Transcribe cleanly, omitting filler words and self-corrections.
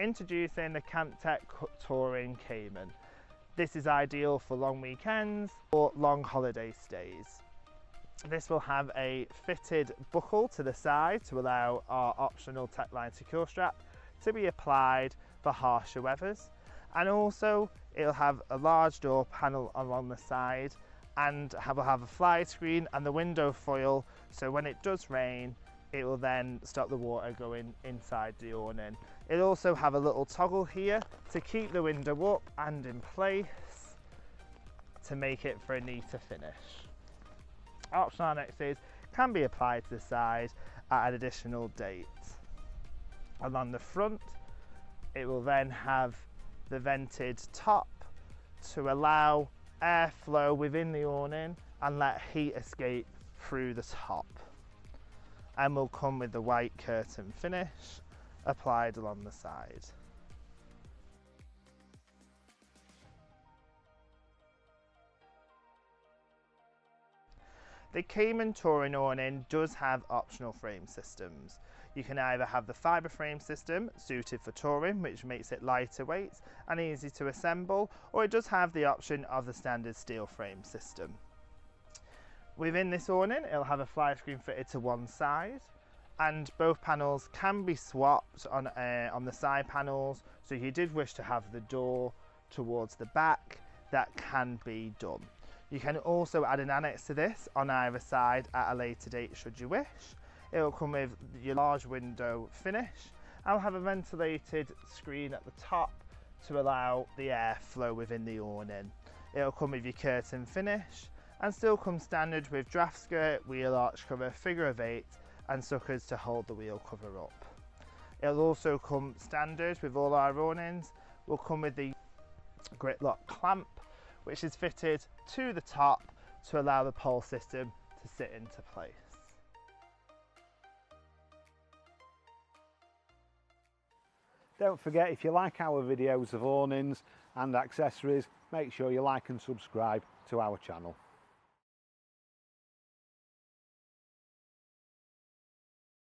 Introducing the Camptech Touring Cayman. This is ideal for long weekends or long holiday stays. This will have a fitted buckle to the side to allow our optional Techline secure strap to be applied for harsher weathers, and also it'll have a large door panel along the side and will have a fly screen and the window foil, so when it does rain it will then stop the water going inside the awning. It'll also have a little toggle here to keep the window up and in place to make it for a neater finish. Optional annexes can be applied to the side at an additional date. Along the front, it will then have the vented top to allow airflow within the awning and let heat escape through the top. And will come with the white curtain finish applied along the side. The Cayman Touring awning does have optional frame systems. You can either have the fibre frame system suited for touring, which makes it lighter weight and easy to assemble, or it does have the option of the standard steel frame system. Within this awning, it'll have a fly screen fitted to one side, and both panels can be swapped on the side panels, so if you did wish to have the door towards the back, that can be done. You can also add an annex to this on either side at a later date should you wish. It will come with your large window finish and will have a ventilated screen at the top to allow the airflow within the awning. It will come with your curtain finish and still come standard with draft skirt, wheel arch cover, figure of 8 and suckers to hold the wheel cover up. It'll also come standard with all our awnings. Will come with the grit lock clamp, which is fitted to the top to allow the pole system to sit into place. Don't forget, if you like our videos of awnings and accessories, make sure you like and subscribe to our channel.